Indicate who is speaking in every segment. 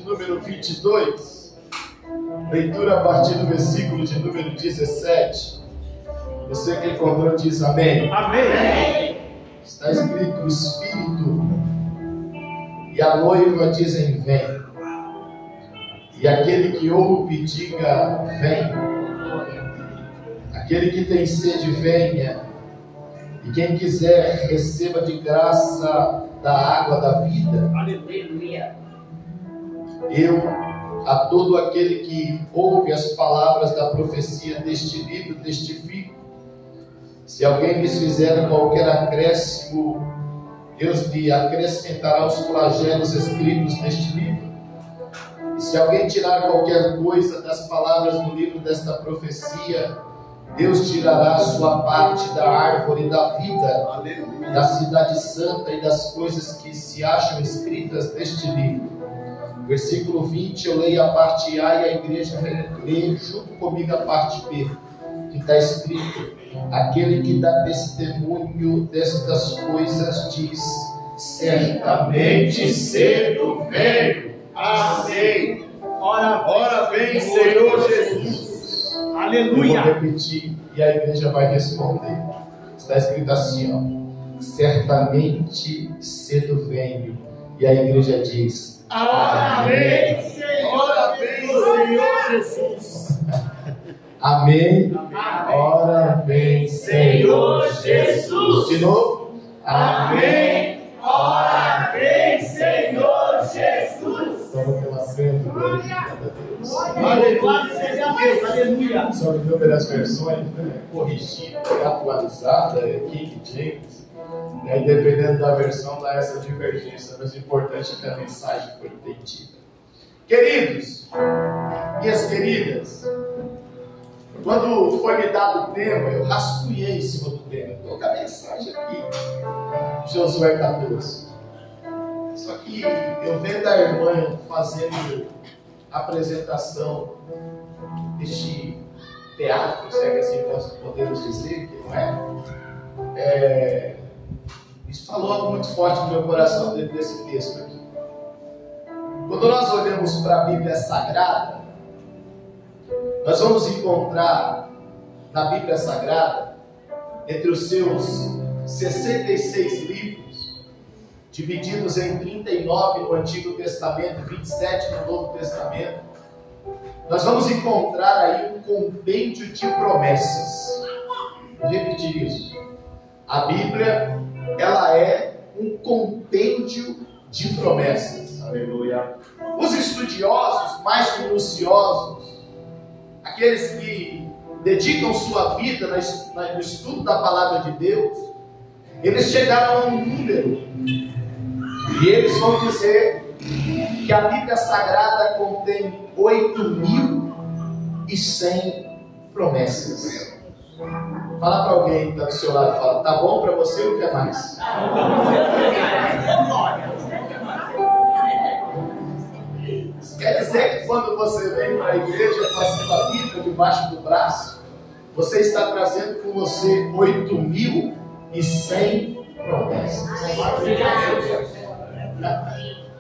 Speaker 1: número 22, leitura a partir do versículo de número 17. Você que encontrou diz amém.
Speaker 2: Amém.
Speaker 1: Está escrito: o Espírito e a noiva dizem vem, e aquele que ouve diga vem, aquele que tem sede venha, e quem quiser receba de graça da água da vida.
Speaker 2: Aleluia.
Speaker 1: Eu, a todo aquele que ouve as palavras da profecia deste livro, testifico: se alguém lhes fizer qualquer acréscimo, Deus lhe acrescentará os flagelos escritos neste livro. E se alguém tirar qualquer coisa das palavras do livro desta profecia, Deus tirará a sua parte da árvore da vida, aleluia, da cidade santa e das coisas que se acham escritas neste livro. Versículo 20, eu leio a parte A e a igreja lê junto comigo a parte B, que está escrito: aquele que dá testemunho destas coisas diz: certamente cedo veio. Amém. Ora vem, Senhor Jesus.
Speaker 2: Aleluia.
Speaker 1: Eu vou repetir e a igreja vai responder. Está escrito assim, ó: certamente cedo venho. E a igreja diz:
Speaker 2: amém.
Speaker 1: Ora vem, Senhor Jesus. Amém. Ora vem, Senhor Jesus. De novo. Amém. Ora vem, Senhor Jesus. Estamos pela frente, glorificado a Deus.
Speaker 2: Aleluia.
Speaker 1: São inúmeras versões, né? Corrigida, atualizada, King James. Né? E dependendo da versão, dá essa divergência. Mas o importante é que a mensagem foi entendida. Queridos, minhas queridas, quando foi me dado o tema, eu rascunhei em cima do tema. Estou com a mensagem aqui, Josué 14. Só que eu vendo a irmã fazendo a apresentação deste teatro, se é que assim nós podemos dizer, que não é? Isso falou algo muito forte no meu coração dentro desse texto aqui. Quando nós olhamos para a Bíblia Sagrada, nós vamos encontrar na Bíblia Sagrada, entre os seus 66 livros, divididos em 39 no Antigo Testamento, 27 no Novo Testamento, nós vamos encontrar aí um compêndio de promessas. Vou repetir isso. A Bíblia, ela é um compêndio de promessas.
Speaker 2: Aleluia.
Speaker 1: Os estudiosos mais minuciosos, aqueles que dedicam sua vida no estudo da palavra de Deus, eles chegaram a um número, e eles vão dizer que a Bíblia Sagrada contém 8.100 promessas. Fala para alguém que está do seu lado, fala: tá bom para você ou quer mais? Quer dizer que quando você vem para a igreja com a sua Bíblia debaixo do braço, você está trazendo com você 8.100 promessas.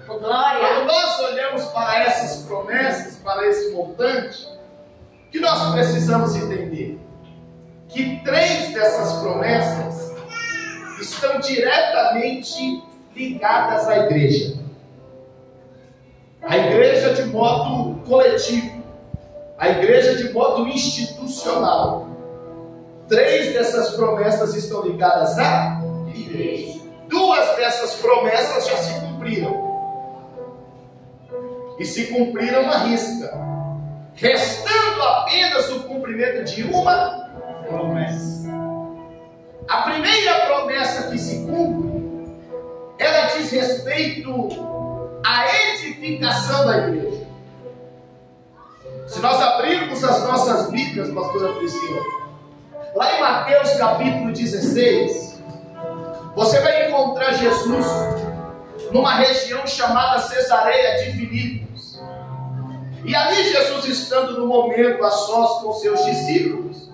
Speaker 1: Quando nós olhamos para essas promessas, para esse montante, o que nós precisamos entender? Que 3 dessas promessas estão diretamente ligadas à igreja. A igreja de modo coletivo, a igreja de modo institucional. 3 dessas promessas estão ligadas à igreja. 2 dessas promessas já se cumpriram. E se cumpriram à risca, restando apenas o cumprimento de uma promessa. A primeira promessa que se cumpre, ela diz respeito à edificação da igreja. Se nós abrirmos as nossas Bíblias, pastora Priscila, lá em Mateus capítulo 16, você vai encontrar Jesus numa região chamada Cesareia de Filipos. E ali Jesus, estando no momento a sós com seus discípulos,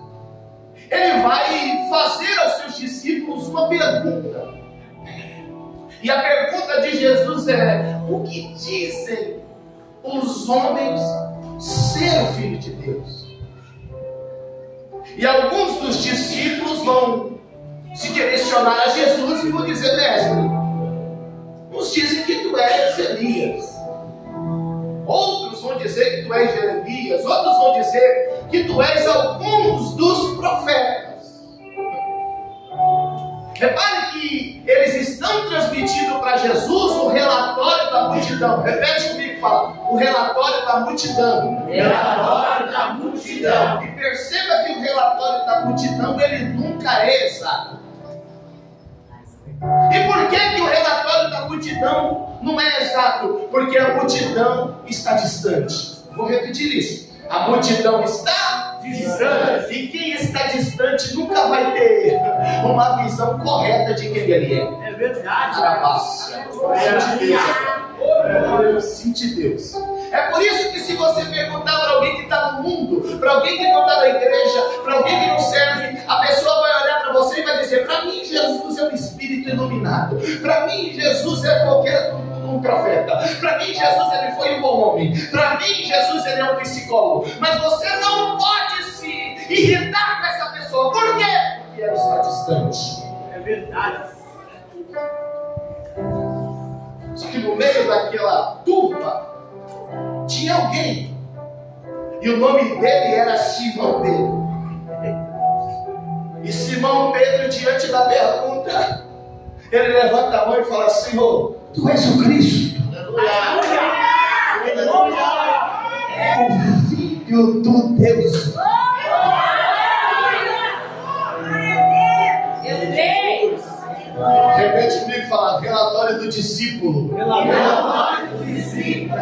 Speaker 1: ele vai fazer aos seus discípulos uma pergunta. E a pergunta de Jesus é: o que dizem dos homens ser o Filho de Deus. E alguns dos discípulos vão se direcionar a Jesus e vão dizer: mestre, uns dizem que tu és Elias, outros vão dizer que tu és Jeremias, outros vão dizer que tu és alguns dos profetas. Repare que eles estão transmitindo para Jesus o relatório da multidão. Repete comigo, fala: o relatório da multidão.
Speaker 2: Relatório da multidão.
Speaker 1: E perceba que o relatório da multidão, ele nunca é exato. E por que o relatório da multidão não é exato? Porque a multidão está distante. Vou repetir isso. A multidão está distante. E quem está distante nunca vai ter uma visão correta de quem ele é.
Speaker 2: É verdade.
Speaker 1: Sente Deus. É por isso que se você perguntar para alguém que está no mundo, para alguém que não está na igreja, para alguém que não serve, a pessoa vai olhar para você e vai dizer: para mim Jesus é um espírito iluminado, para mim Jesus é qualquer um profeta, para mim Jesus ele foi um bom homem, para mim Jesus ele é um psicólogo. Mas você não pode se irritar com essa pessoa. Por quê? Porque ela está distante.
Speaker 2: É verdade.
Speaker 1: Só que no meio daquela turma tinha alguém, e o nome dele era Simão Pedro. E Simão Pedro, diante da pergunta, ele levanta a mão e fala: Senhor, tu és o Cristo, o Filho do Deus. Repete comigo e fala: relatório do discípulo.
Speaker 2: Relatório do discípulo.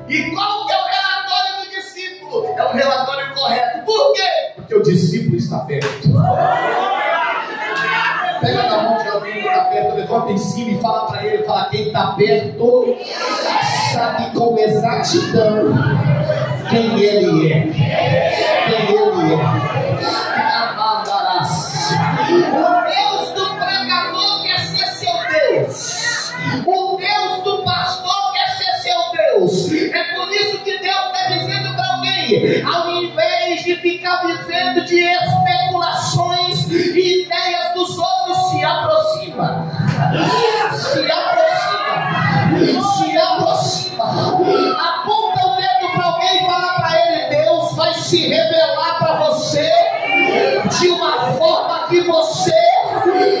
Speaker 1: E qual que é o relatório do discípulo? É um relatório correto. Por quê? Porque o discípulo está perto. Pega na mão de alguém que está perto, levanta em cima e fala para ele, fala: quem está perto sabe com exatidão quem ele é. Quem ele é. O Deus do pregador quer ser seu Deus. O Deus do pastor quer ser seu Deus. É por isso que Deus está dizendo para alguém: ao invés de ficar vivendo de especulações e ideias dos outros, se aproxima. Se aproxima. Se aproxima. Aponta o dedo para alguém e fala para ele: Deus vai se revelar para você de uma forma que você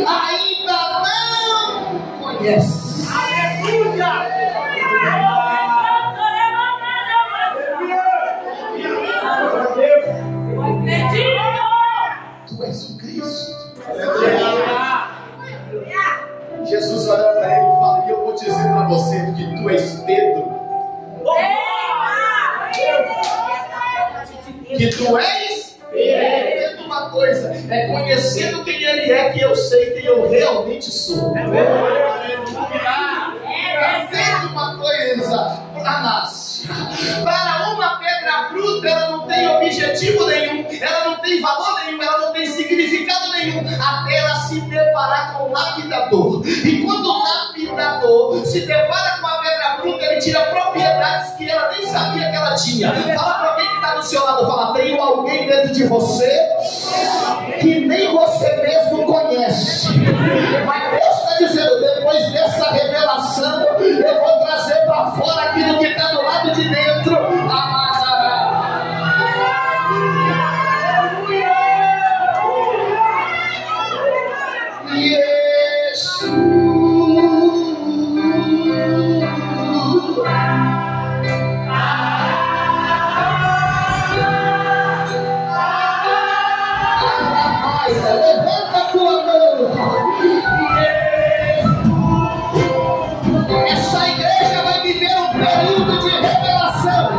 Speaker 1: ainda não conhece.
Speaker 2: Aleluia!
Speaker 1: Tu és o Cristo. Jesus olha para ele e fala: e eu vou dizer para você que tu és Pedro. Que tu és Pedro. Uma coisa é conhecendo quem ele é, que eu sei quem eu realmente sou. Vendo uma coisa para uma pedra bruta, ela não tem objetivo nenhum, ela não tem valor nenhum, ela não tem significado nenhum, até ela se deparar com o lapidador. E quando o lapidador se depara com a pedra bruta, ele tira propriedades que ela nem sabia que ela tinha. Fala para alguém que está do seu lado, fala: tem alguém dentro de você que nem você mesmo conhece. Mas Deus está dizendo: depois dessa revelação, eu vou trazer para fora aquilo que está do lado de dentro. Levanta a tua mão. Essa igreja vai viver um período de revelação.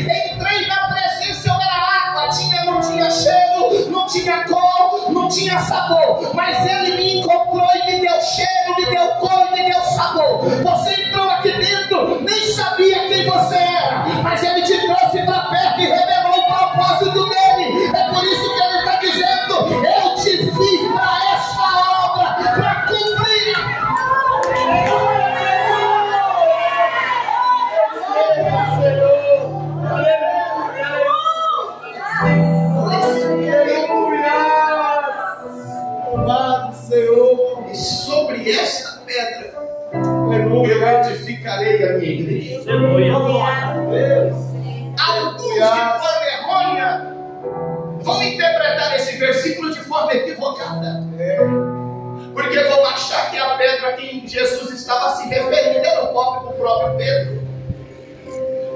Speaker 3: Entrei na presença, eu era água, não tinha cheiro, não tinha cor, não tinha sabor, mas Ele me encontrou e me deu cheiro, me deu cor e me deu sabor. Você entrou aqui dentro, nem sabia quem você era, mas Ele te trouxe para perto e revelou o propósito dele. É por isso que Ele está dizendo: eu te fiz para essa obra, para cumprir. Senhor, e sobre esta pedra eu edificarei a minha igreja. Alguns de forma errônea vão interpretar esse versículo de forma equivocada, porque vão achar que a pedra a quem Jesus estava se referindo era o próprio Pedro.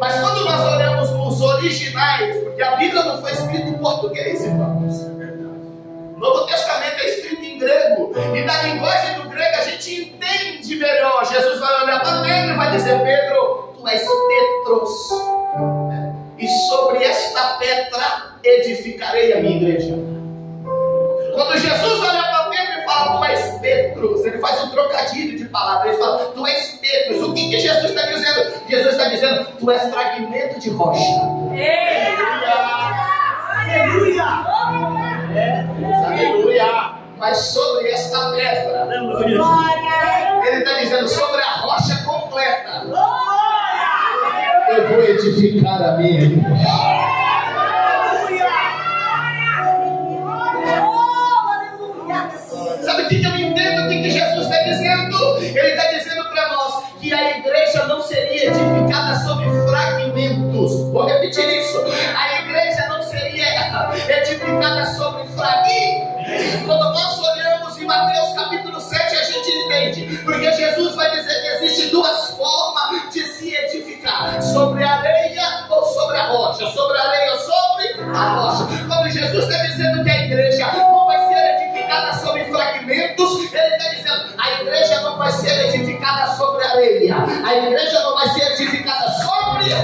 Speaker 3: Mas quando nós olhamos nos originais, porque a Bíblia não foi escrita em português, irmãos, o Novo Testamento é escrito em grego, e na linguagem do grego a gente entende melhor. Jesus vai olhar para Pedro e vai dizer: Pedro, tu és Petros, e sobre esta pedra edificarei a minha igreja. Quando Jesus olha para Pedro e fala: tu és Petros, ele faz um trocadilho de palavras, ele fala: tu és Petros. O que Jesus está dizendo? Jesus está dizendo: tu és fragmento de rocha. Aleluia! Aleluia! Mas sobre esta pedra, ele está dizendo: sobre a rocha completa, eu vou edificar a minha igreja. Sabe o que eu entendo? O que Jesus está dizendo? Ele está dizendo para nós que a igreja não seria edificada sobre fragmentos. Vou repetir isso: a igreja não seria edificada sobre fragmentos. Quando nós olhamos em Mateus capítulo 7, a gente entende, porque Jesus vai dizer que existem duas formas de se edificar: sobre a areia ou sobre a rocha. Sobre a areia ou sobre a rocha. Quando Jesus está dizendo que a igreja não vai ser edificada sobre fragmentos, ele está dizendo: a igreja não vai ser edificada sobre areia, a igreja não vai ser edificada sobre.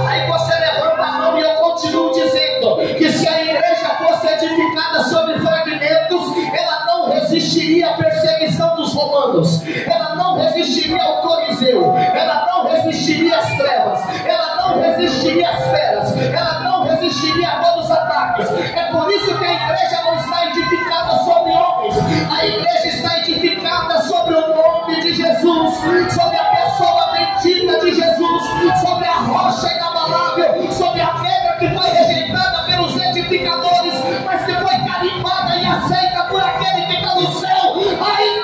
Speaker 3: Aí você levanta a mão e eu continuo dizendo que se a igreja fosse edificada sobre fragmentos, ela não resistiria à perseguição dos romanos, ela não resistiria ao Coliseu, ela não resistiria às trevas, ela não resistiria às feras, ela não resistiria a todos os ataques. É por isso que a igreja não está edificada sobre homens, a igreja está edificada sobre o nome de Jesus, sobre a pessoa bendita de Jesus, sobre a rocha inabalável, sobre a pedra que foi rejeitada pelos edificadores, mas que foi carimbada e aceita por aquele que está no céu. Aí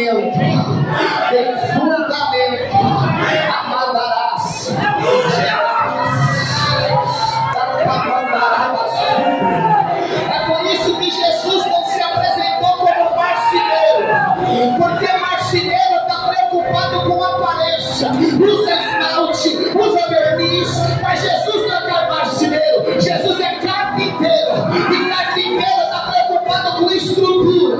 Speaker 3: eu tem fundamento, amandarás, é por isso que Jesus não se apresentou como marceneiro, porque marceneiro está preocupado com a aparência, usa esmalte, usa verniz, mas Jesus não é marceneiro, Jesus é carpinteiro, e carpinteiro está preocupado com estrutura,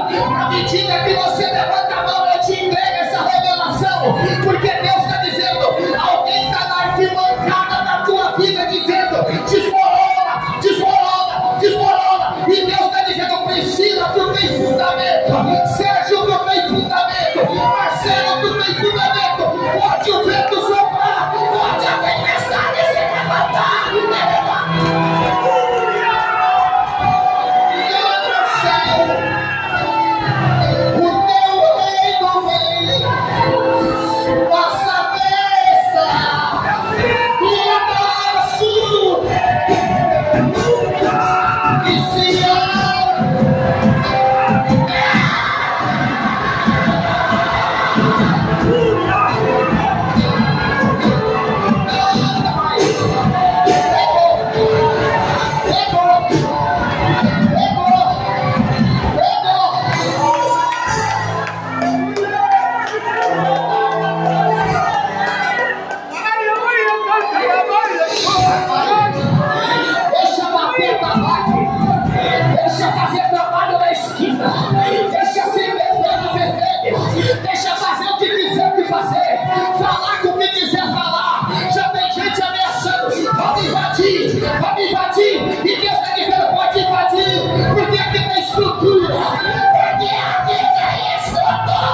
Speaker 3: à medida que você levanta a mão, eu te entrego essa revelação, porque Deus está dizendo: alguém está na arquibancada da tua vida dizendo: desmorona, desmorona, desmorona, e Deus está dizendo: Priscila, tu tem fundamento, Sérgio, tu tem fundamento, Marcelo, tu tem fundamento, pode o vento soprar, pode a tempestade se levantar, Nossa bênção! E Senhor! Deixa fazer trabalho na esquina. Deixa acender fogo vermelho. Deixa fazer o que quiser que fazer. Falar com o que quiser falar. Já tem gente ameaçando. Vamos invadir. Vamos invadir. E Deus está dizendo: pode invadir. Porque aqui tem estrutura. Porque aqui tem estrutura.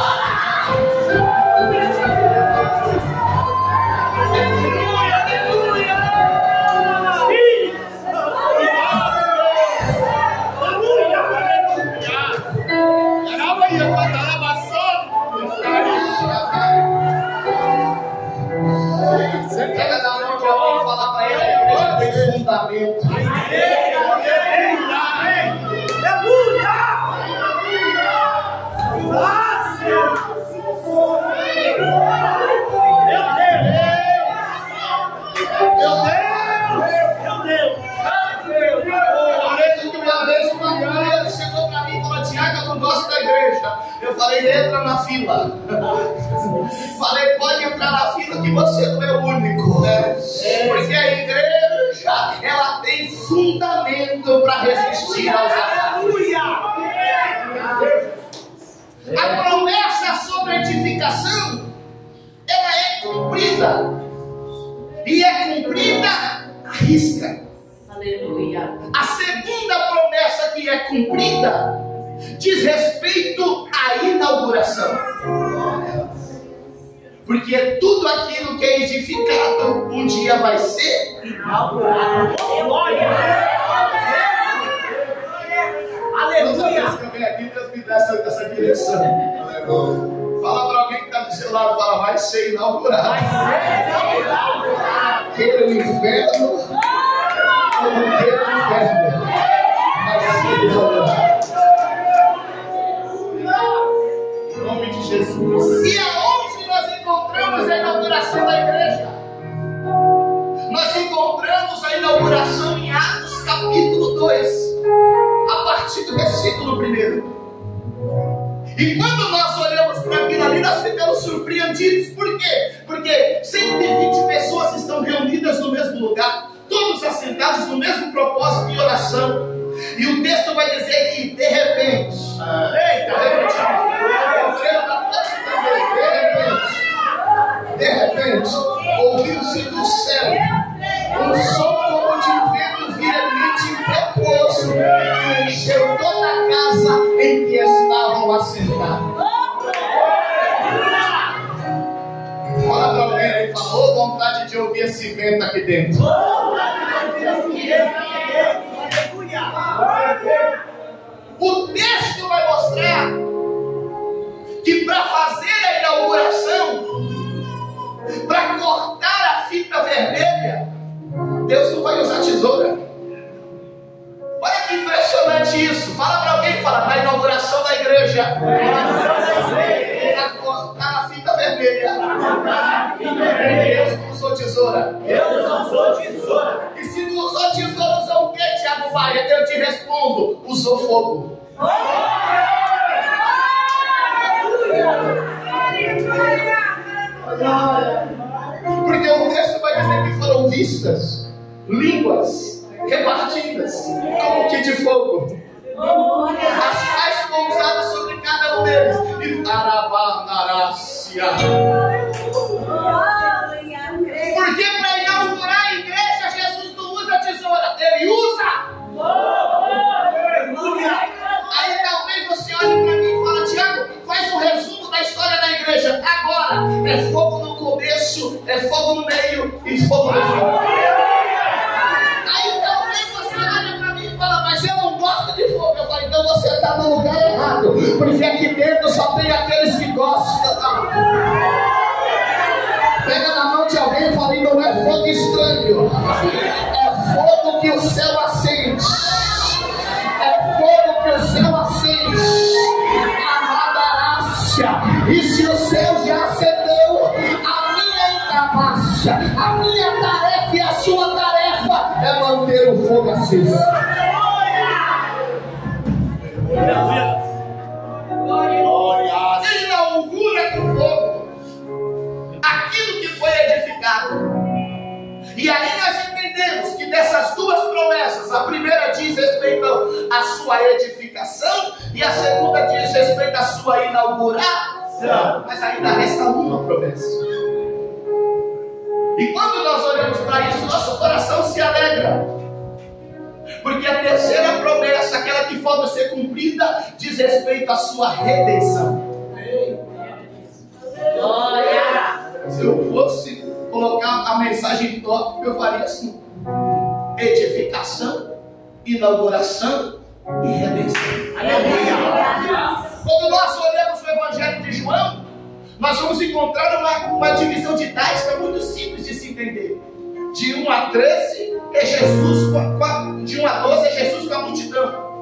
Speaker 3: Você pega na mão de alguém e fala para ele: a igreja tem fundamento. Parece que uma vez uma mulher chegou para mim e falou: Tiago, eu não gosto da igreja. Eu falei: entra na fila. Falei: pode entrar na fila que você não é o único, né? Porque a igreja, ela tem fundamento para resistir aos ataques. A promessa sobre a edificação, ela é cumprida. E é cumprida à risca.
Speaker 4: Aleluia.
Speaker 3: A segunda promessa que é cumprida diz respeito à inauguração. Porque tudo aquilo que é edificado um dia vai ser inaugurado.
Speaker 2: Aleluia.
Speaker 1: Toda vez que eu venho aqui, Deus me dá essa direção. Fala para alguém que está do seu lado: fala, vai ser inaugurado. Queira o inferno ou não queira o inferno, vai ser inaugurado. Em nome de Jesus.
Speaker 3: E aonde nós encontramos a inauguração da igreja? Nós encontramos a inauguração em Atos capítulo 2, a partir do versículo 1. E quando nós olhamos para aquilo ali, nós ficamos surpreendidos. Por quê? Porque 120 pessoas estão reunidas no mesmo lugar, todos assentados no mesmo propósito de oração. E o texto vai dizer que de repente, de repente, ouviu-se do céu um som como de vento violento e impetuoso, que encheu toda a casa em que estavam assentados. Fala para alguém aí, falou: vontade de ouvir esse vento aqui dentro. O texto vai mostrar que para fazer a inauguração, para cortar a fita vermelha, Deus não vai usar tesoura. Olha que impressionante isso. Fala para alguém, fala: na inauguração da igreja, para cortar a fita vermelha, Deus não usou tesoura. E se não usou tesoura, usou o que, Tiago Maia? Eu te respondo: usou fogo. Porque o texto vai dizer que foram vistas línguas repartidas como que de fogo, as quais pousaram sobre cada um deles. E arabandarácia. Porque para inaugurar a igreja, Jesus não usa tesoura, ele usa. Aí talvez você olhe para mim e fala: Tiago, faz um resumo da história da igreja. Agora é fogo no começo, é fogo no meio e fogo no final. Aí talvez você olhe para mim e fala: mas eu não gosto de fogo. Eu falo: então você está no lugar errado, porque aqui dentro só tem aqueles que gostam. E se o céu já acendeu, a minha incapácia, a minha tarefa e a sua tarefa é manter o fogo aceso. Inaugura com fogo aquilo que foi edificado. E aí nós entendemos que dessas duas promessas, a primeira diz respeito à sua edificação e a segunda diz respeito à sua inauguração. Mas ainda resta uma promessa. E quando nós olhamos para isso, nosso coração se alegra. Porque a terceira promessa, aquela que falta ser cumprida, diz respeito à sua redenção. Se eu fosse colocar a mensagem top, eu faria assim: edificação, inauguração e redenção. Aleluia! Quando nós olhamos o Evangelho de João, nós vamos encontrar uma divisão didática muito simples de se entender. De 1 a 13 é Jesus, de 1 a 12 é Jesus com a multidão.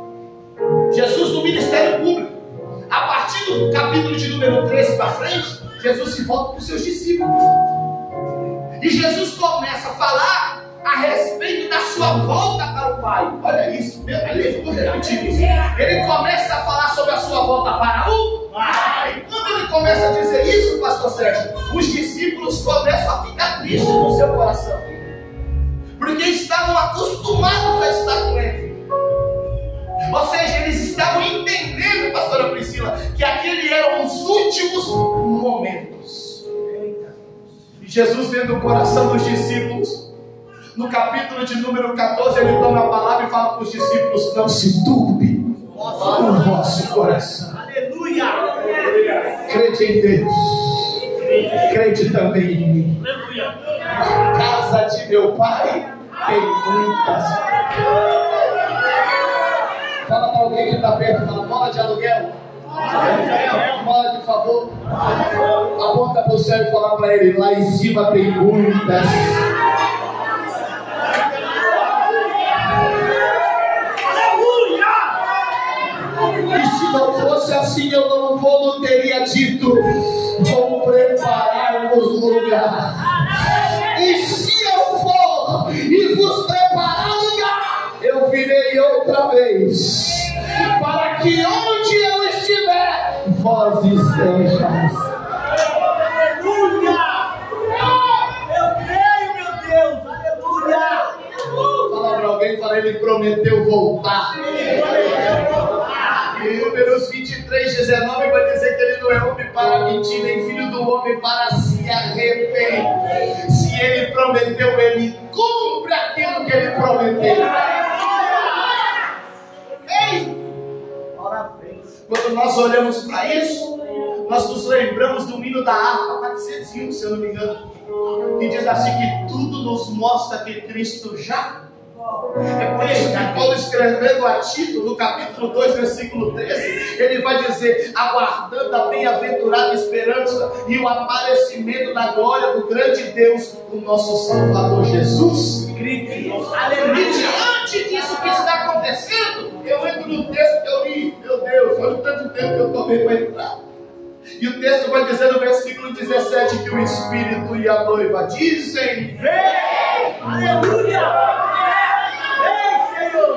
Speaker 3: Jesus no ministério público. A partir do capítulo de número 13 para frente, Jesus se volta para os seus discípulos. E Jesus começa a falar a respeito da sua volta para o Pai. Olha isso, meu Deus, eu vou repetir isso. Ele começa a falar sobre a sua volta para o Pai. E quando ele começa a dizer isso, pastor Sérgio, os discípulos começam a ficar tristes no seu coração. Porque estavam acostumados a estar com ele. Ou seja, eles estavam entendendo, pastora Priscila, que aqueles eram os últimos momentos. E Jesus, vendo o coração dos discípulos, no capítulo de número 14, ele toma a palavra e fala para os discípulos: não se turbe o vosso coração.
Speaker 2: Aleluia!
Speaker 3: Crede em Deus, crede também em mim. A casa de meu pai tem muitas. Fala para alguém que está perto, fala: bola de aluguel, bola de favor. Aponta para o céu e fala para ele: lá em cima tem muitas. E se não fosse assim, eu não teria dito: vou preparar-vos lugar. E se eu for e vos preparar lugar, eu virei outra vez, para que onde eu estiver, vós estejais.
Speaker 2: Aleluia! Eu creio, meu Deus! Aleluia!
Speaker 3: Fala para alguém, fala: ele prometeu voltar. Em Números 23:19 vai dizer que ele não é homem para mentir, nem filho do homem para se arrepender. Se ele prometeu, ele cumpre aquilo que ele prometeu. Ei! Quando nós olhamos para isso, nós nos lembramos do hino da harpa 401, se eu não me engano, que diz assim: que tudo nos mostra que Cristo já. É por isso que Paulo, escrevendo a Tito, no capítulo 2, versículo 13, ele vai dizer: aguardando a bem-aventurada esperança e o aparecimento da glória do grande Deus, o nosso Salvador Jesus. Aleluia! E diante disso que está acontecendo, eu entro no texto que eu li. Meu Deus, olha o tanto tempo que eu tomei para entrar. E o texto vai dizer no versículo 17 que o Espírito e a noiva dizem: vem!
Speaker 2: Aleluia! Vem, Senhor!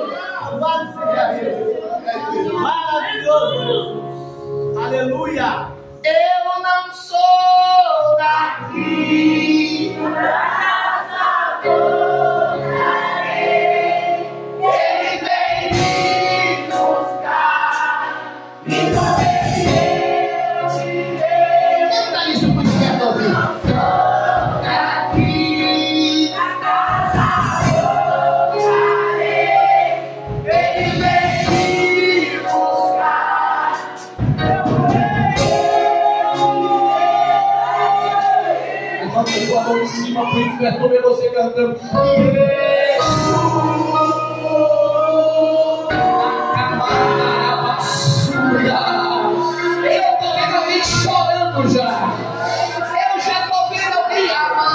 Speaker 2: Louvado seja Deus! Maravilhoso! Aleluia!
Speaker 3: Eu não sou daqui. Ele vem me buscar. Canta isso para o inferno ouvir. Aqui na casa voltarei. Ele vem me buscar. Levanta a tua mão em cima para o inferno ver você cantando. Eu tô vendo alguém chorando já. Eu já tô vendo alguém amando.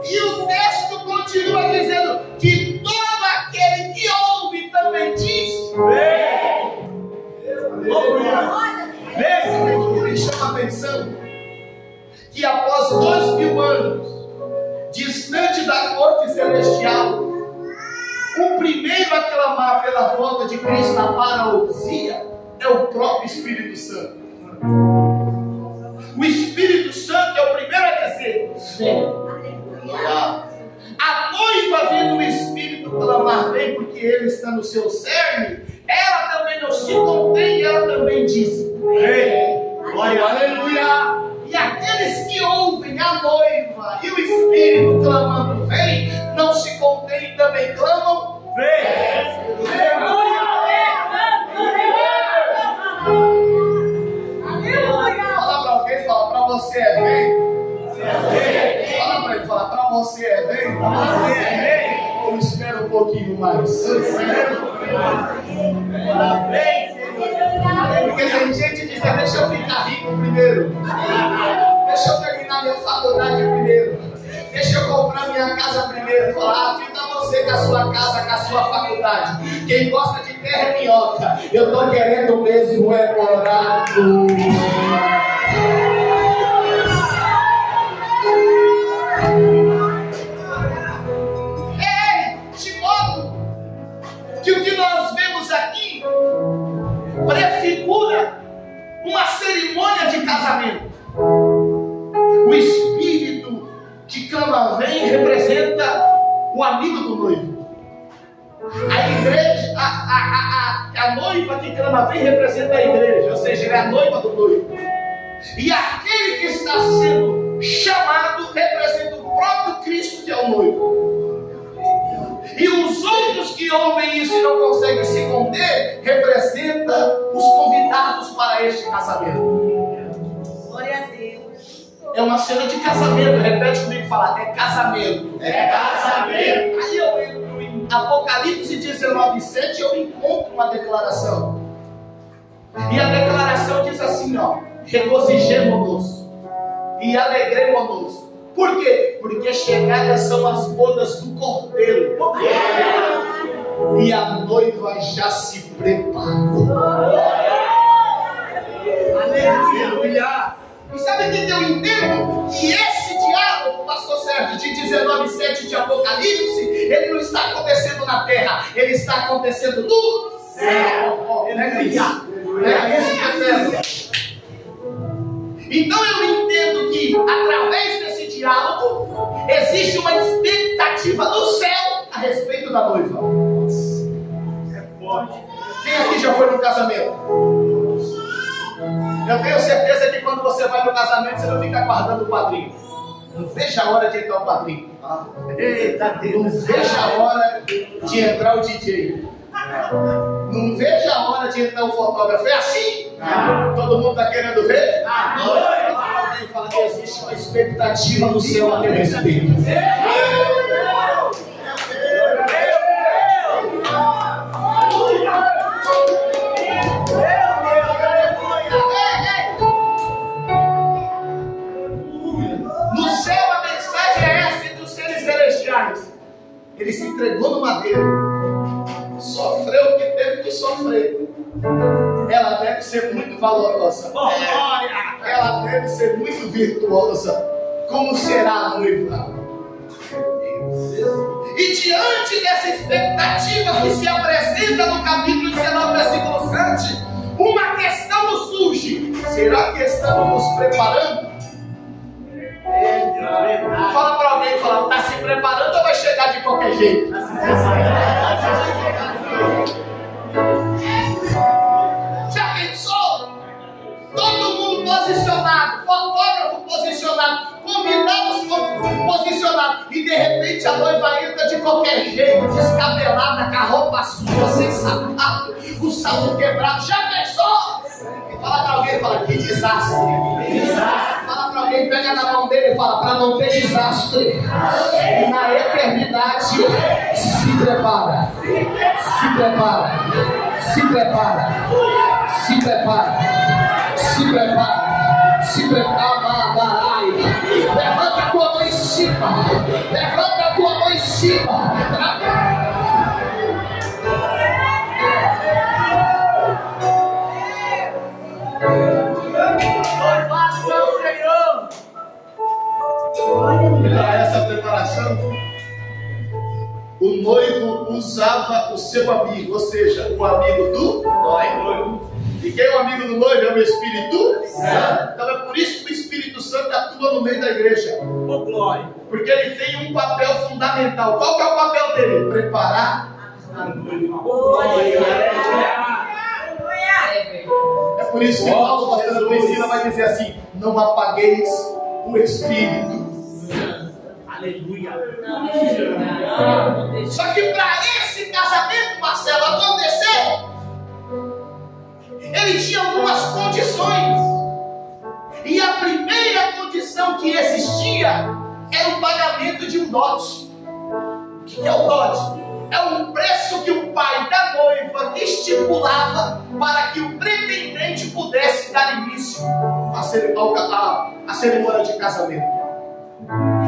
Speaker 3: E o texto continua dizendo que todo aquele que ouve também diz. Me chama a atenção que após 2000 anos, distante da corte celestial, o primeiro a clamar pela volta de Cristo na parousia é o próprio Espírito Santo. O Espírito Santo é o primeiro a dizer: vem. A noiva vendo o Espírito clamar: vem, porque ele está no seu cerne. Ela também não se contém, ela também diz: vem. Glória, aleluia. E aqueles que ouvem a noiva e o Espírito clamando: vem, não se contêm e também clamam: vem. Fala para alguém, fala: para você é vem. Fala para ele, fala: para você é vem. Ou espera um pouquinho mais. Porque tem gente dizendo: deixa eu ficar rico primeiro, deixa eu terminar minha faculdade primeiro, deixa eu comprar minha casa primeiro. Falar: fica você com a sua casa, com a sua faculdade. Quem gosta de terra é minhoca. Eu tô querendo mesmo é morar. De modo que o que nós vemos aqui prefigura uma cerimônia de casamento. O Espírito que clama vem representa o amigo do noivo. A igreja, a noiva que clama vem representa a igreja, ou seja, é a noiva do noivo. E aquele que está sendo chamado representa o próprio Cristo, que é o noivo. E os outros que ouvem isso e não conseguem se conter, representa os convidados para este casamento.
Speaker 4: Glória a Deus.
Speaker 3: É uma cena de casamento. Repete comigo, fala: é casamento. É casamento. Aí eu entro em Apocalipse 19:7 e eu encontro uma declaração. E a declaração diz assim, ó: regozijemo-nos e alegremo-nos. Por quê? Porque chegadas são as bodas do Cordeiro. E a noiva já se preparou. Aleluia! E sabe o que eu entendo? Que esse diálogo, pastor Sérgio, de 19:7 de Apocalipse, ele não está acontecendo na terra, ele está acontecendo no céu. Aleluia! É isso que eu quero. Então eu entendo que através desse diálogo existe uma expectativa do céu a respeito da noiva. É forte. Quem aqui já foi no casamento? Eu tenho certeza que quando você vai no casamento você não fica aguardando o padrinho. Não veja a hora de entrar o padrinho. Eita Deus. Não veja a hora de entrar o DJ. Não veja a hora de entrar o fotógrafo. É assim? Todo mundo está querendo ver? Alguém fala que existe uma expectativa no céu a teu respeito. No céu a mensagem é essa entre os seres celestiais. Ele se entregou no madeiro, sofreu o que teve que sofrer. Ela deve ser muito valorosa. Ela deve ser muito virtuosa. Como será a noiva? E diante dessa expectativa que se apresenta no capítulo 19, versículo 7, uma questão nos surge. Será que estamos nos preparando? Fala para alguém, fala: está se preparando ou vai chegar de qualquer jeito? Já pensou? Todo mundo posicionado, fotógrafo posicionado, convidados posicionados, e de repente a noiva entra de qualquer jeito, descabelada, com a roupa suja, sem sapato, o salto quebrado. Já pensou? Fala para alguém, fala: que desastre. Fala para alguém, pega na mão dele e fala: para não ter desastre na eternidade, se prepara. Se prepara. Se prepara. Se prepara. Se prepara. Se prepara. Levanta a tua mão e se cima. Levanta a tua mão em cima.
Speaker 2: Louvado é o Senhor.
Speaker 3: Para essa preparação, o noivo usava o seu amigo, ou seja, o amigo do noivo. E quem é o amigo do noivo? É o Espírito Santo. Então é por isso que o Espírito Santo atua no meio da igreja.
Speaker 2: Oh, glória.
Speaker 3: Porque ele tem um papel fundamental. Qual que é o papel dele? Preparar. É por isso que Paulo, pastor Priscila, vai dizer assim: não apagueis o Espírito.
Speaker 2: Aleluia.
Speaker 3: Só que para esse casamento, Marcelo, acontecer, ele tinha algumas condições. E a primeira condição que existia era o pagamento de um dote. O que é o dote? É um preço que o pai da noiva estipulava para que o pretendente pudesse dar início à cerimônia de casamento.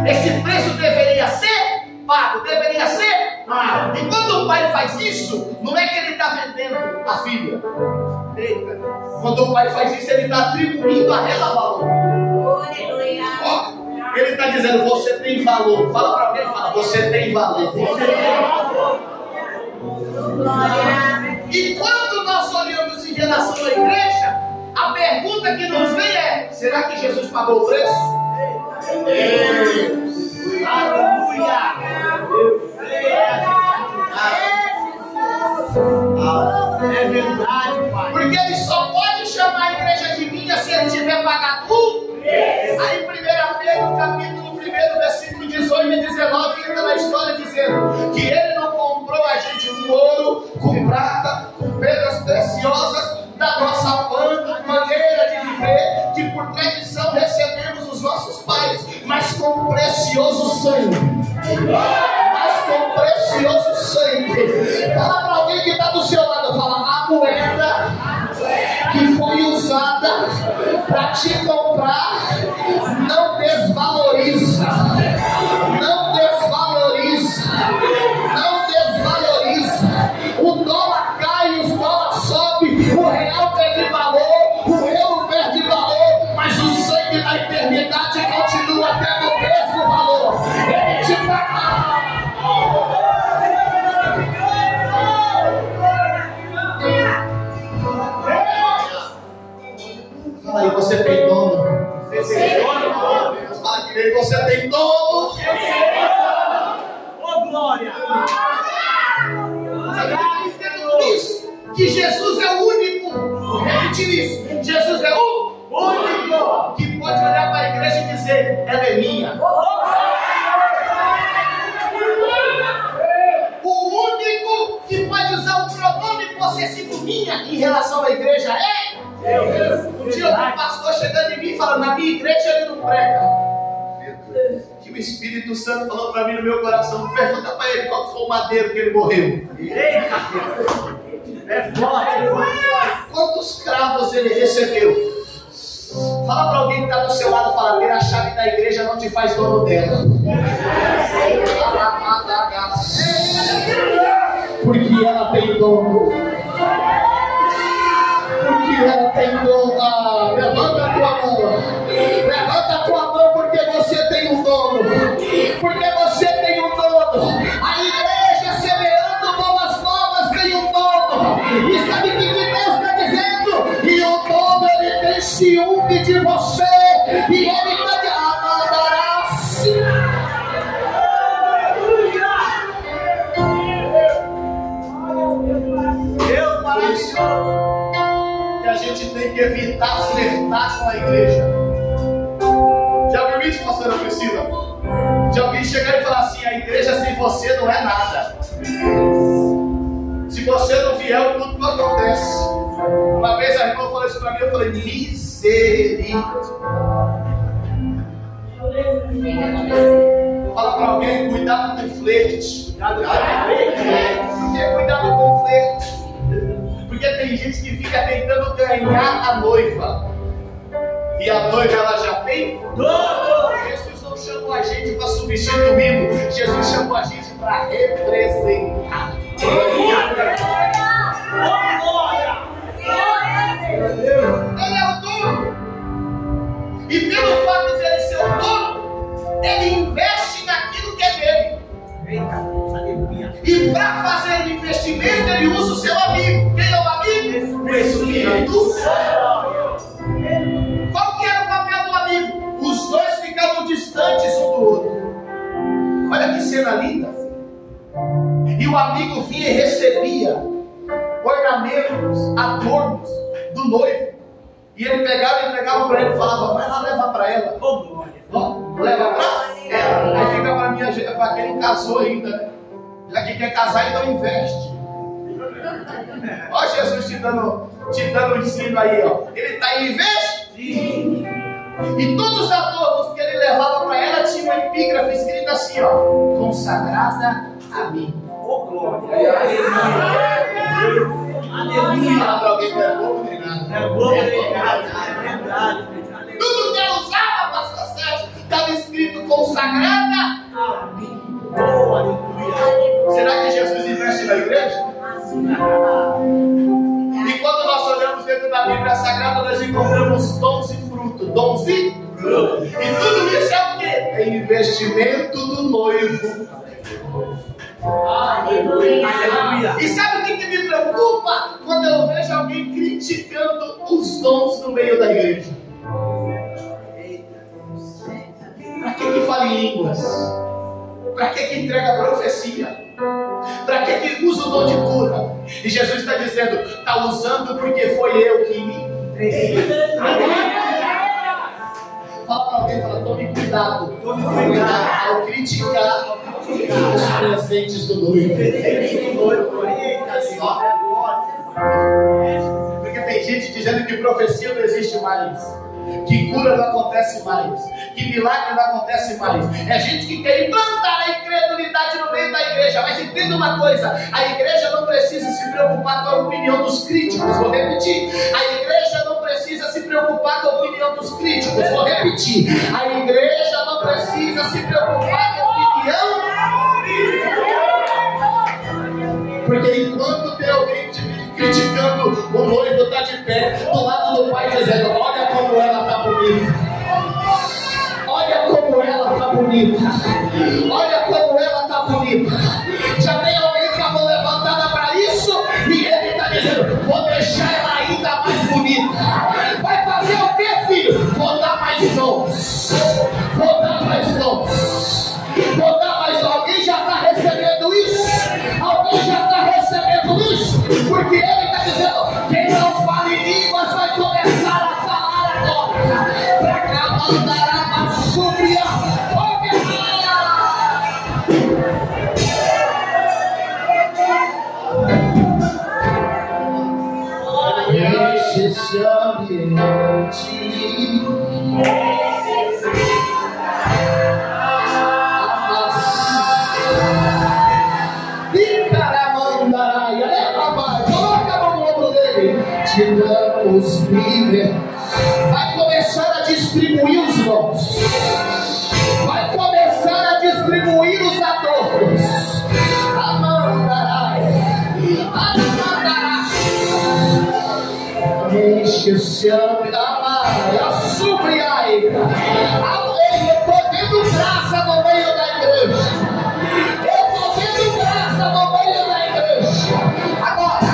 Speaker 3: Esse preço deveria ser pago, deveria ser pago. E quando o pai faz isso, não é que ele está vendendo a filha. Eita. Quando o pai faz isso, ele está atribuindo a ela valor. Ó, ele está dizendo: você tem valor. Fala para alguém, fala: você tem valor. Você tem valor. E quando nós olhamos em relação à igreja, a pergunta que nos vem é: será que Jesus pagou o preço?
Speaker 2: Aleluia. É verdade, Pai.
Speaker 3: Porque ele só pode chamar a igreja de minha se ele tiver pagado tudo. Aí 1 Pedro, capítulo 1, versículo 18 e 19, entra na história dizendo que ele não comprou a gente com ouro, com prata, com pedras preciosas da nossa maneira de viver, que por tradição recebemos dos nossos pais, mas com precioso sangue. Mas com precioso sangue. Fala para alguém que está do seu lado, fala: a moeda que foi usada para te comprar não desvaloriza. Não desvaloriza. Não desvaloriza. O dólar cai, os dólares sobem, o real perde valor, o euro perde valor, mas o sangue da eternidade continua tendo o mesmo valor. Ele te paga. Fala aí: você tem dono.
Speaker 2: Você tem dono.
Speaker 3: Fala direito: você tem dono.
Speaker 2: Oh, glória.
Speaker 3: Isso, que Jesus é o único. Vou repetir isso: Jesus é o único que pode olhar para a igreja e dizer: ela é minha. O único que pode usar o pronome possessivo minha em relação à igreja é Deus. Um dia um pastor chegando em mim e falando: na minha igreja ele não prega. Que o Espírito Santo falou para mim no meu coração: pergunta para ele qual foi o madeiro que ele morreu.
Speaker 2: É forte.
Speaker 3: Quantos cravos ele recebeu? Fala para alguém que está do seu lado: fala, ter a chave da igreja não te faz dono dela. Porque ela tem dono. Porque ela tem dono. Levanta a tua mão. Levanta a tua mão, porque você tem um dono. Porque você tem um dono. A igreja, semeando boas novas, tem um dono. E sabe o que Deus está dizendo? E o dono, ele tem ciúme de você. E ele está de amandará-se.
Speaker 2: Deus maravilhoso.
Speaker 3: Que a gente tem que evitar flertar com a igreja. Já viu isso, pastora Priscila? De alguém chegar e falar assim: a igreja sem você não é nada. Se você não vier, o culto não acontece. Uma vez a irmã falou isso para mim, eu falei: misericórdia. Fala para alguém: cuidado com flerte. Por que cuidado com flerte? Porque tem gente que fica tentando ganhar a noiva. E a noiva, ela já tem dono. Jesus não chamou a gente para substituí-lo. Jesus chamou a gente para representar. Ele é o dono. E pelo fato de ele ser o dono, ele investe naquilo que é dele. E para fazer o investimento, ele usa o seu amigo. Quem é o amigo? O Espírito Santo. Qual que era o papel do amigo? Os dois ficavam distantes um do outro. Olha que cena linda. E o amigo vinha e recebia ornamentos, adornos do noivo. E ele pegava e entregava para ele e falava: vai lá, leva para ela. Leva para ela. Aí fica para mim, para quem não casou ainda, né? Já que quer casar, então investe. Ó Jesus te dando um ensino aí, ó. Ele está investindo. E todos os adornos que ele levava para ela tinham uma epígrafe escrita assim, ó: consagrada a mim.
Speaker 2: Oh, glória. Aleluia.
Speaker 3: Fala para alguém que é bobo nem nada.
Speaker 2: É bobo nem nada. É verdade.
Speaker 3: Tudo que ela usava, pastor Sérgio, estava escrito consagrada a mim.
Speaker 2: Oh, aleluia.
Speaker 3: Será que Jesus investe na igreja? E quando nós olhamos dentro da Bíblia Sagrada, nós encontramos dons e frutos. Dons e frutos. E tudo isso é o quê? É investimento do noivo.
Speaker 2: Aleluia.
Speaker 3: E sabe o que me preocupa? Quando eu vejo alguém criticando os dons no meio da igreja. Para que fala em línguas? Para que entrega profecia? Para que usa o dom de cura? E Jesus está dizendo: está usando porque foi eu que me entreguei. Fala para alguém, fala: tome cuidado.
Speaker 2: Tome cuidado
Speaker 3: ao criticar os presentes do noivo. Porque tem gente dizendo que profecia não existe mais, que cura não acontece mais, que milagre não acontece mais. É gente que quer implantar a incredulidade no meio da igreja. Mas entenda uma coisa: a igreja não precisa se preocupar com a opinião dos críticos. Vou repetir: a igreja não precisa se preocupar com a opinião dos críticos. Vou repetir: a igreja não precisa se preocupar com a opinião. Porque enquanto tem alguém criticando, o noivo está de pé do lado do pai dizendo: olha como ela está bonita, olha como ela está bonita, olha como ela está bonita. Já tem alguém com a mão levantada para isso, e ele está dizendo: vou deixar ela ainda mais bonita. Vai fazer o que, filho? Vou dar mais dons, vou dar mais dons, vou dar mais. Alguém já está recebendo isso? Alguém já está recebendo isso? Porque ele está dizendo: quem não fala em línguas vai começar a falar agora. Para cá mandará uma súbria. Enche esse ambiente. Te damos livre. Vai começar a distribuir os dons, vai começar a distribuir os adornos. Amandarai, enche esse ambiente, assobriai. Eu estou vendo graça no meio da igreja. Eu estou vendo graça no meio da igreja. Agora.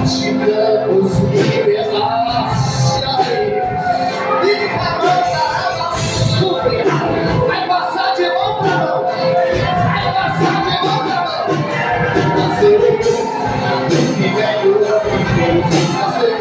Speaker 3: Te damos liberdade. E caminhará na súbria. Vai passar de mão para mão. Vai passar de mão para mão. Fazer o que melhor que Deus fazer.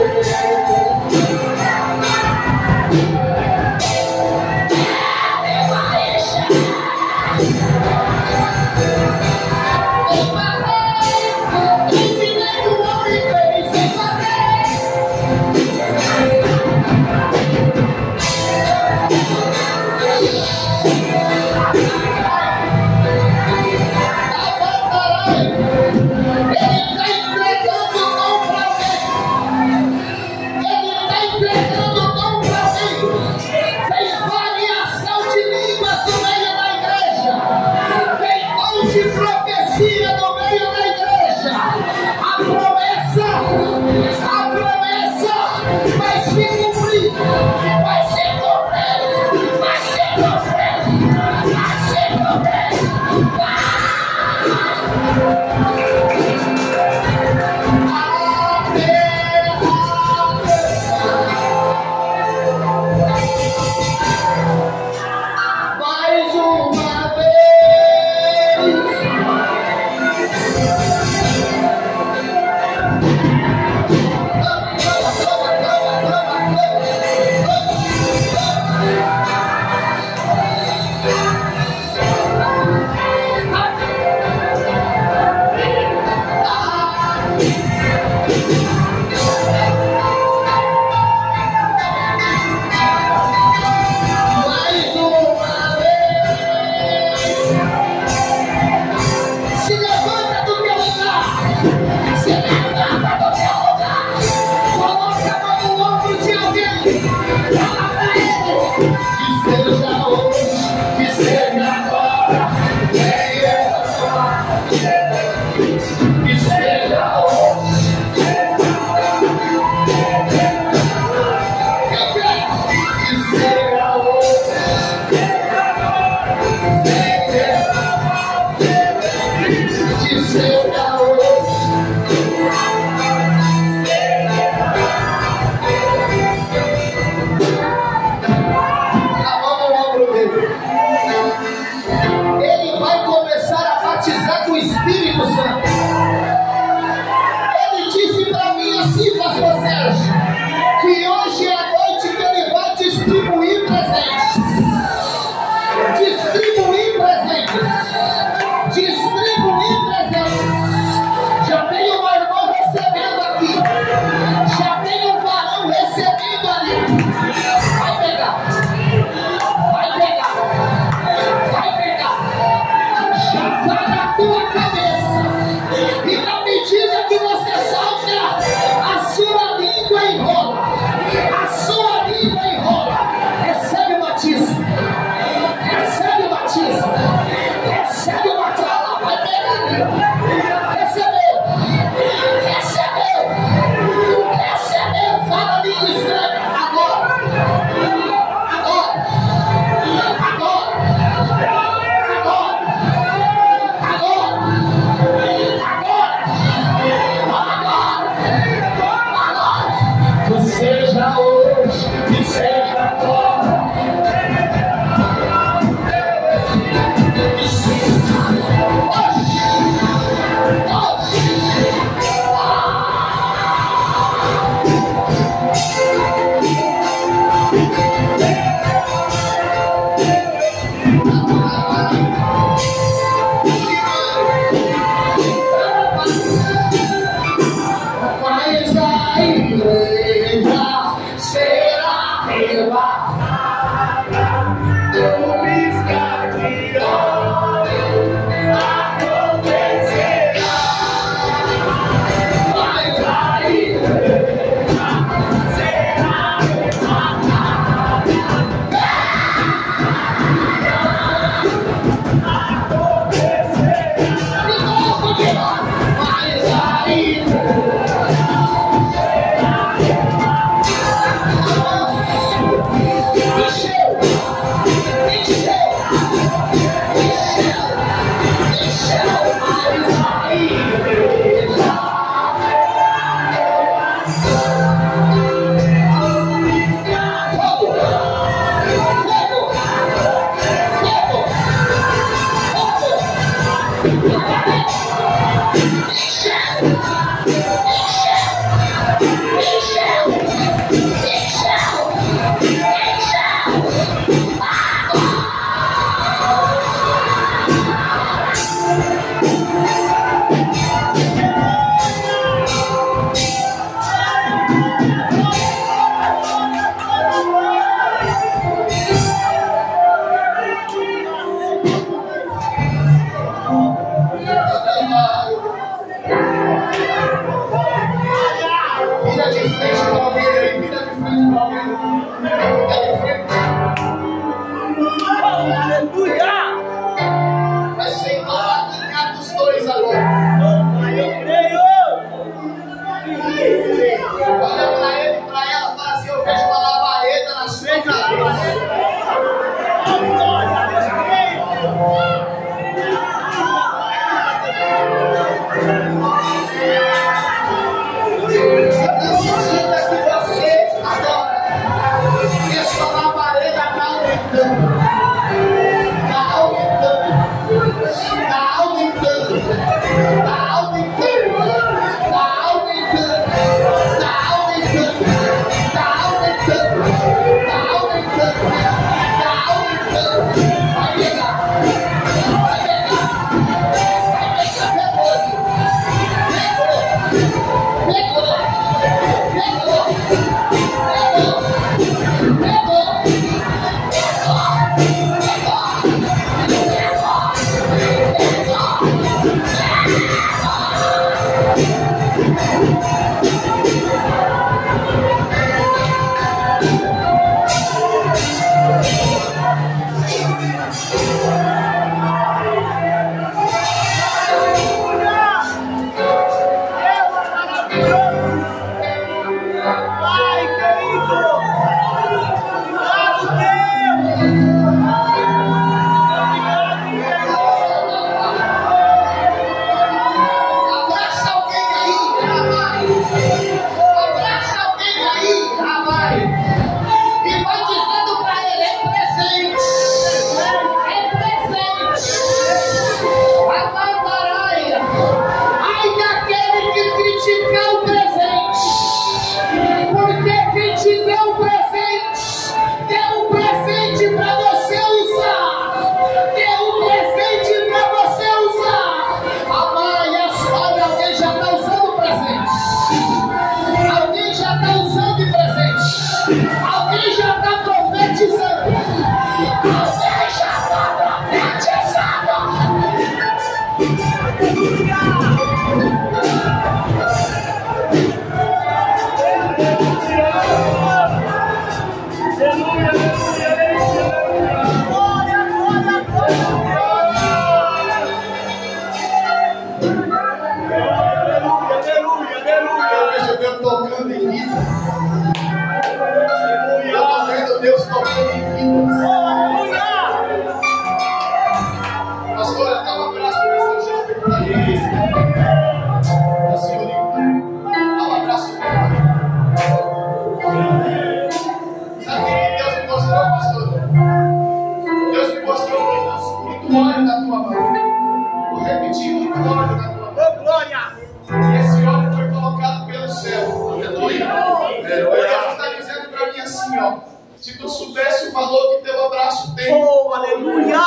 Speaker 1: Se tu soubesse o valor que teu abraço tem,
Speaker 2: aleluia!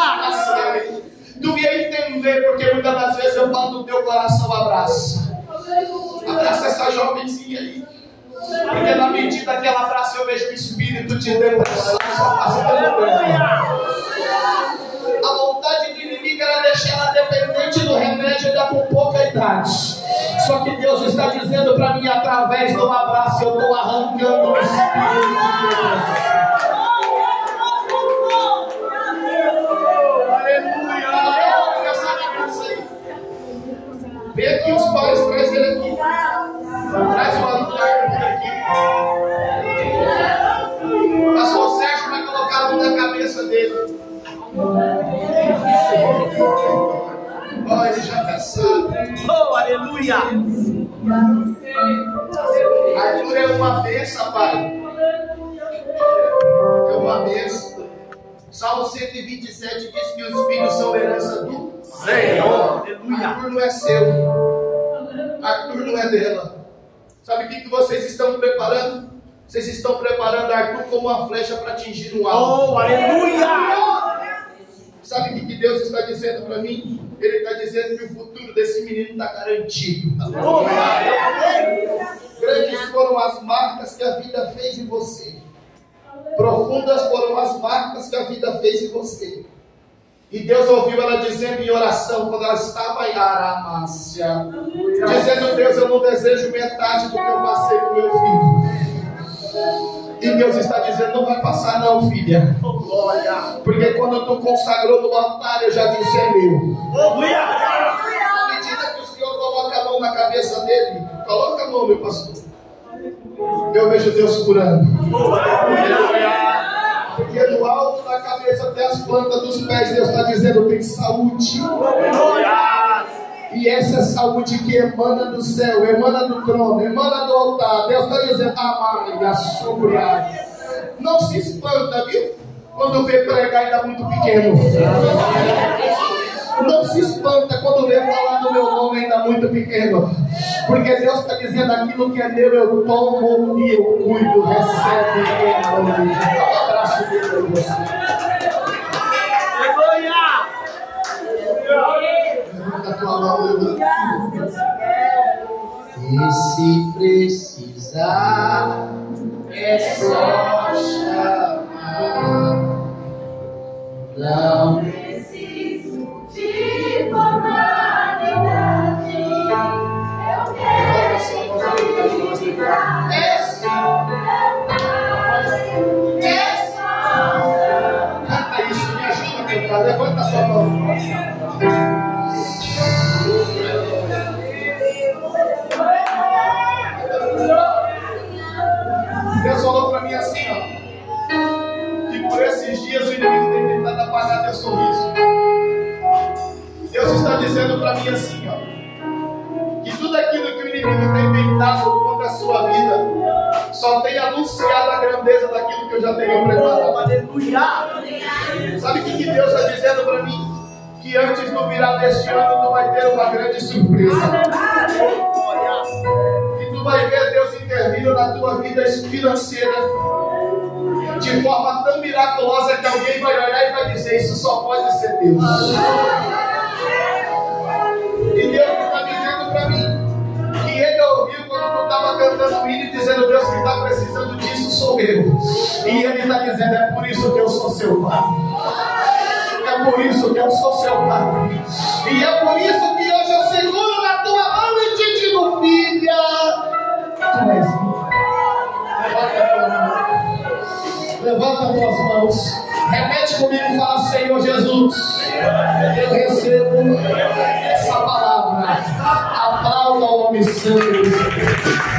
Speaker 1: Tu ia entender, porque muitas das vezes eu falo do teu coração, abraça. Abraça essa jovenzinha aí. Porque na medida que ela abraça, eu vejo o Espírito de depressão só passando. A vontade do inimigo era deixar ela dependente do remédio ainda com pouca idade. Só que Deus está dizendo para mim, através de um abraço, eu estou arrancando o Espírito de Deus. Vem aqui os pais, traz ele aqui. Traz o altar por aqui. Pastor Sérgio vai colocar a mão na cabeça dele. Oh, ele já está sabe.
Speaker 2: Oh, aleluia!
Speaker 1: Arthur é uma bênção, pai. É uma bênção. Salmo 127 diz que os filhos são herança do Senhor. Arthur não é seu. Arthur não é dela. Sabe o que vocês estão preparando? Vocês estão preparando Arthur como uma flecha para atingir um alvo.
Speaker 2: Oh, aleluia!
Speaker 1: Sabe o que Deus está dizendo para mim? Ele está dizendo que o futuro desse menino está garantido.
Speaker 2: Oh,
Speaker 1: grandes foram as marcas que a vida fez em você. Profundas foram as marcas que a vida fez em você. E Deus ouviu ela dizendo em oração, quando ela estava em Aramácia, dizendo: Deus, eu não desejo metade do que eu passei com meu filho. E Deus está dizendo: não vai passar não, filha. Porque quando tu consagrou no altar, eu já disse: é meu. À medida que o Senhor coloca a mão na cabeça dele, coloca a mão, meu pastor, eu vejo Deus curando. Porque do alto da cabeça até as plantas dos pés, Deus está dizendo: tem saúde. E essa saúde que emana do céu, emana do trono, emana do altar. Deus está dizendo: amarga, sobreai. Não se espanta, viu? Quando vê pregar ainda muito pequeno. Não se espanta quando vê falar do meu nome ainda muito pequeno. Porque Deus está dizendo: aquilo que é meu eu tomo e eu cuido. Recebe em nome de Deus. Um abraço dele para você. Levanta a tua mão, e se precisar, é só chamar. Não
Speaker 5: preciso de formalidade. Eu quero te dar.
Speaker 1: Canta isso, me ajuda a cantar. levanta a sua mão. Deus falou para mim assim, ó, que por esses dias o inimigo tem tentado apagar teu sorriso. Deus está dizendo para mim assim, ó, que tudo aquilo que o inimigo tem tentado contra a sua vida só tem anunciado a grandeza daquilo que eu já tenho preparado.
Speaker 2: Aleluia.
Speaker 1: Sabe o que Deus está dizendo para mim? Que antes do virar deste ano tu vai ter uma grande surpresa. E tu vai ver Deus intervindo na tua vida financeira de forma tão miraculosa que alguém vai olhar e vai dizer: isso só pode ser Deus. E Deus está dizendo para mim que Ele ouviu quando tu estava cantando o hino e dizendo: Deus, que está precisando disso sou eu. E Ele está dizendo: é por isso que eu sou seu pai. É por isso que eu sou seu pai. E é por isso que hoje eu seguro na tua mão e te digo: filha, tu és minha. Levanta a tua mão. Levanta as tuas mãos. Repete comigo e fala: Senhor Jesus, eu recebo essa palavra. Aplauda o nome santo.